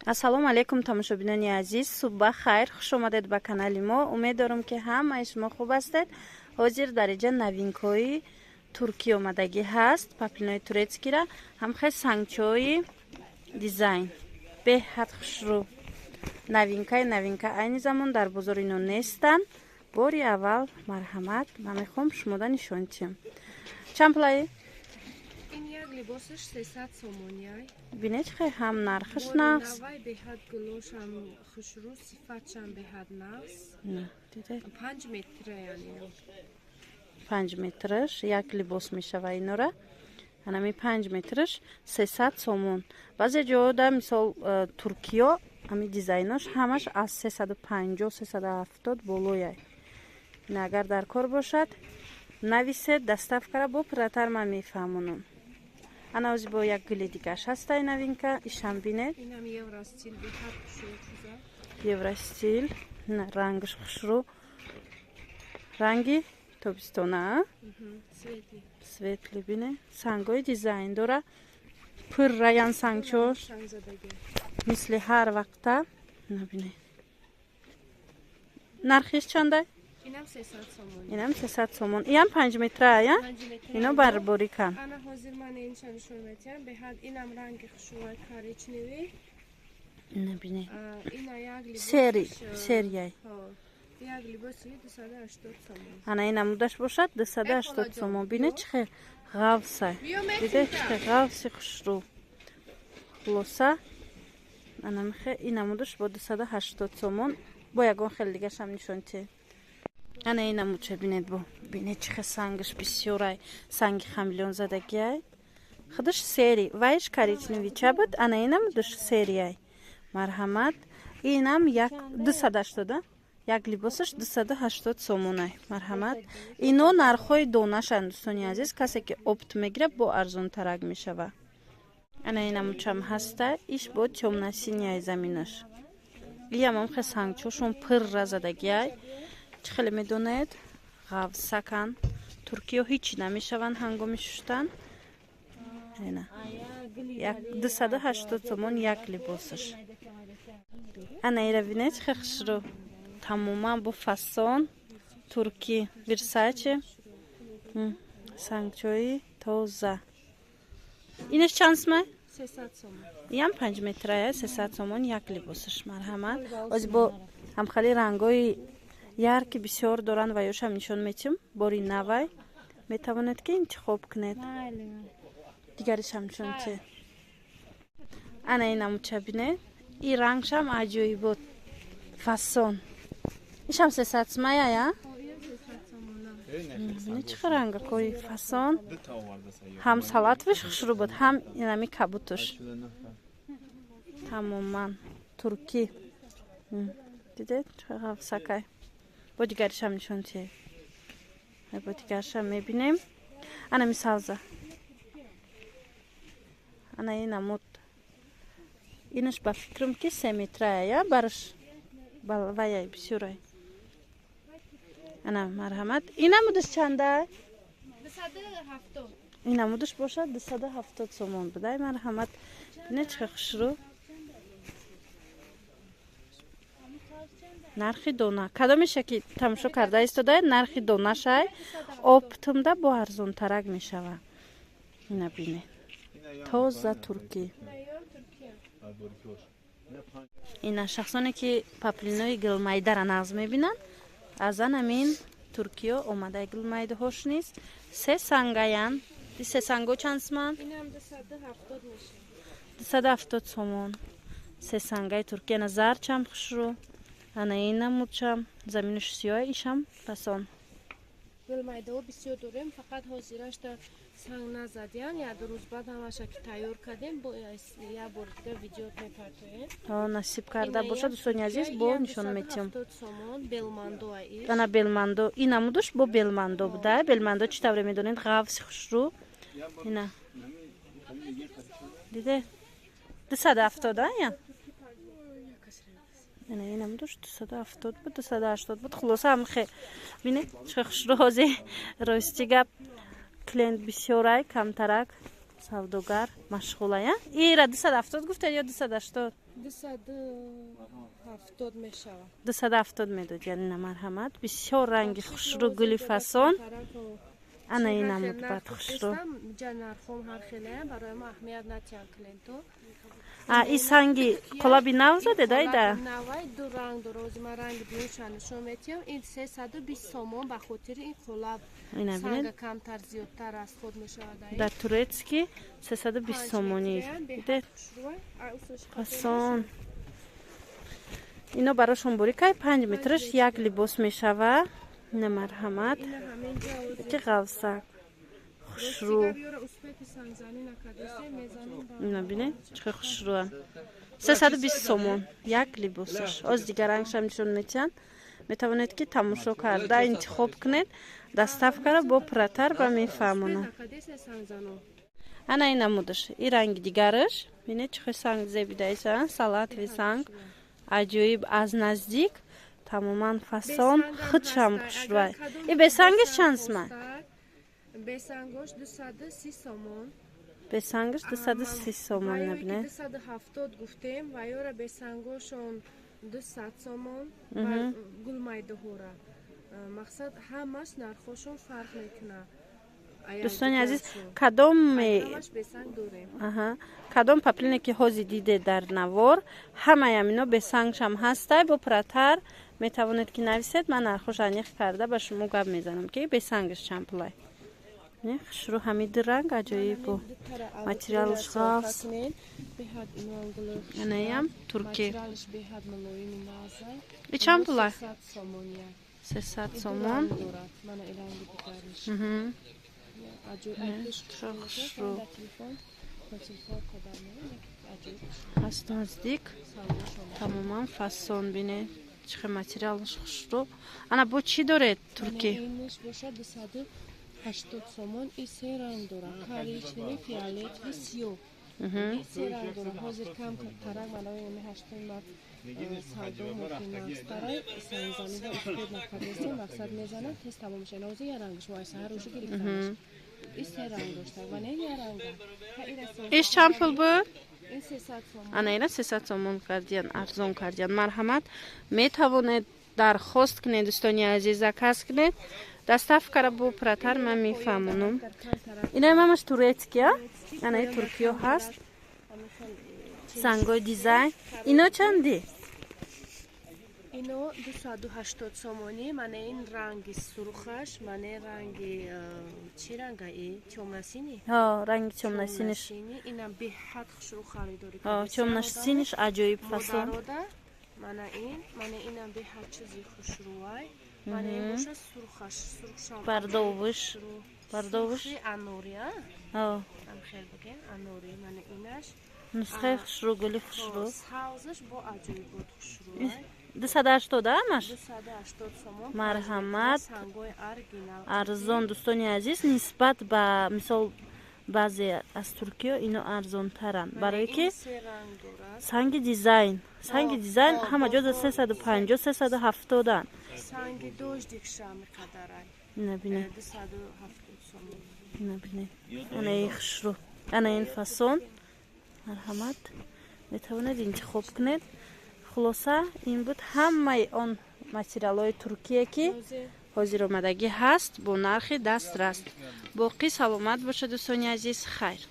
ассалому алайкум тамошобинони азиз, субҳ хайр, хуш омадед ба канали мо. Умед дорам ки ҳамаи шумо хуб ҳастед. ҳозир дар инҷа новинкаҳои туркӣ омадагӣ ҳаст. Паплинои турецкира ҳамхе сангчои дизайн беҳад хушрӯ. Новинка айни замон дар бозор ино нестанд. Бори аввал марҳамат, ман мехоҳам шумода нишон диҳам. Чанд пулаи? این یک لباسش 300 سومونی های. بینه چه هم نرخش نقص؟ نوای به حد گلوش هم خوشرو صفتش هم به حد نقص. نه دیده 5 متره یعنی 5 مترش یک لباس میشه و اینو را هنمی 5 مترش 300 سومون. بعضی جاها در مثال ترکیه همی دیزایناش همش از 350 370 بالویه. این اگر در کار باشد нависед доставкара бо пиратар ман мефаҳмонам. Ана ози бо як гули дигаш ҳастай новинка ишам бинед. Инам евростил беҳад хушрӯ. Евростил, рангаш хушрӯ. Ранги тобистона, светли. Светли бине. Сангои дизайн дора. Пур раян сангчош. Мисли ҳар вақта. Набине. Нархиш чандай? اینم 300 سومون. اینم 300 سومون. اینم 5 متره یا؟ اینو برباری کن. انا حاضر من اینشان نشون میدم. به حد اینم رنگ خوشوای کاریچنوی. نبینه. اینا یک لباس. سریای. یک لباسی 280 سومون. انا اینم مودش باشد 280 سومون. بینه چه غوصه. دیده چه غوصی خوش رو. خلاصه. انا میخه اینم مودش با 280 سومون. با یگان خیلی دیگه شم نشون تی. Ana ina mucha bined bu. Bine chikhe sangish bisyoray. Sangi хамелеон задагиай. Хадаш сери. Вайш коричневый чабуд. Ana ina мудаш серияй. Марҳамат. Инам як 280 да? Як либосаш 280 сомонай. Марҳамат. Ино нархои донашанд дӯстони азиз. Касе ки опт мегира бо арзонтарак мешава. Ana ина мучам ҳаста. Иш бо тёмно-синияй заминаш. Иям ам хе сангчошон пирра задагиай. چه خیلی میدونید غوصکن ترکیه هیچی نمیشون هنگامی شستن نه یک 280 سومون یک لباسش انا ایره بینید خیلی خوش رو تماما با فسان ترکی ورساچه سنگچوی توزه اینش چند سمه؟ 300 سومون یم 5 متره 300 سومون یک لباسش مرحمت از با هم خیلی رنگای ярки бисёр доранд ва ёшам нишон метим. Бори навай метавонед ки интихоб кунед. Дигаришам нишон чи. Ана инам чабине. И рангшам аҷоибот. Фасон. Ишам 300 смая я? Не чи ранга кори фасон. Ҳам салатвиш хушрӯ буд, ҳам инами кабутуш. Тамоман турки. Дидед? Чағав сакай. با دیگرش هم نشون چیه با دیگرش هم میبینیم انا میسازه انا این امود اینش با فکرم که 3 متره یا برش بالوایه بسیاره انا مرحمت این امودش چنده؟ 270 این امودش باشد 270 سومون بدای مرحمت نه چه خوش رو нархи дона кадомеша ки тамошо карда истодаед нархи донашай оптимда бо арзонтарак мешава ина бинед тоза туркӣ ина шахсоне ки паплинои гилмайдара нағз мебинанд аз анамин туркиё омадаи гилмайдаҳош нест се сангаян се санго чанд сомон اینم 270 میشه 270 сомон се сангаи туркия на зарчам хушрӯ انا اینم مچم زمینش سیاه ایشم پسان گلمایده بسیار داریم فقط حاضرش تا سنگ نزدیم یا 2 روز بعد همش که تیار کردیم با یا بار دیگه ویدیو میپرتویم نصیب کرده باشه دوستان عزیز با نشون میدیم بلماندو ایش انا بلماندو این امودش با بلماندو بوده بلماندو چی طوری میدونید غوص خوش رو اینا دیده 270 یا انا اینم دوش 270 بود 280 بود خلاصه هم خیلی بینه چه خوش روزی راستی گپ کلینت بسیارای کمترک سوداگر مشغوله یا ایرا 270 گفته یا 280 270 мешавад. 270 медодяд. Ина марҳамат. Бисёр ранги хушрӯ гули фасон. Ана ина мудбат хушрӯ. Ҷанархом ҳар хелеям барои мо аҳамият натиям кленто. И санги қолаби нав заде дайда? Навай ду ранг дороз ма ранги биюша нишон метиям. Ин 320 сомон ба хотири ин қолаб. Ина бинед. Санга камтар зиёдтар аст худ мешавад. Дар турецки 320 сомонӣ. Бидед? Фасон. Ино барошон бурикай 5 метраш як либос мешава. Ина марҳамат. Ки ғавсак. Хушрӯ. Ина бинед? Чӣ хушрӯам. 320 сомон як либосаш. Оз дигар рангшам нишон метиҳанд. Метавонед ки тамошо карда интихоб кунед. Доставкаро бо пратар ба мефаҳмонад. Ана ина мудаш. И ранги дигараш. Бинед чӣ санг зебидаисан. Салатви санг. Аҷоиб аз наздик. Тамоман фасон. Худшам хушрӯай. И бесангиш чанд сомон? Бесангош 230 сомон. Бесангиш 230 сомон набинед. 270 гуфтем ва ёра бесангошон 200 сомон. Гулмайдаҳора. Мақсад ҳамаш нархошон фарқ мекунад. Дӯстони азиз, кадом паплине ки ҳозир диде дар навор, ҳамаям ино бесангшам ҳастай, бо пратар метавонед ки нависед. Ман нархоша аниқ карда ба шумо гап мезанам ки бесангиш чанд пулай. Хушрӯ ҳамиди ранг аҷоиб бо материалш ғафс. Анаям турки. И чанд пулай? 300 сомон. Хушрӯ. Аз наздик. Тамоман фасон бинед. Чӣ материалш хушрӯ. Ана бо чӣ доред турки? 80 сомон и се ранг дорад. Коричневый, фиолетовый, сиёҳ. Се ранг дорад. Ҳозир кам тарак малои 80 мат савдо муқимастарай санзанида успед накардесем мақсад мезанам тез тамом мешавад. Ҳозир я рангш вай саҳар ушу гирифтамаш. И се ранг дошта ва не я ранга. Иш чанд пул буд? Ин 300 сомон. Ана ина 300 сомон кардиян, арзон кардиян. Марҳамат. Метавонед дархост кунед, дӯстони азиз, заказ кунед. Доставкаро бо пратар ман мефаҳмонам. Инаи мамаш турецкия. Анаи туркиё ҳаст. Сангои дизайн. Ино чанди? Ино 280 сомонӣ. Мана ин ранги сурхаш, мана ранги чӣ ранга и? Тёмнасини? Ранги тёмнасиниш. Инам беҳад хушрӯ харидорӣ. Тёмнасиниш аҷоиб фасон. Мана инам беҳад чизи хушрӯай. Мана ин боша сурхаш, сурхшам. Бардовуш. Анори, Ам хел бигем, анори. Мана инаш. Нусхаи хушрӯ, гули хушрӯ. Саузаш бо аҷоиб буд хушрӯай. 280 амаш? 280 сомон. Марҳамат. Сангои оригинал. Арзон дӯстони азиз, нисбат ба мисол баъзе аз Туркиё ино арзонтаранд. Барое ки санги дизайн. Санги дизайн ҳама ҷо 350, 370 анд. Санги дождикша миқадарай. Ина бинед. 270 сомон. Ина бинед. Ана ин хушрӯ. Ана ин фасон. Марҳамат. Метавонед интихоб кунед. Хулоса ин буд ҳамаи он материалҳои Туркия ки ҳозир омадагӣ ҳаст бо нархи дастрас. Боқӣ саломат бошед дӯстони азиз. Хайр.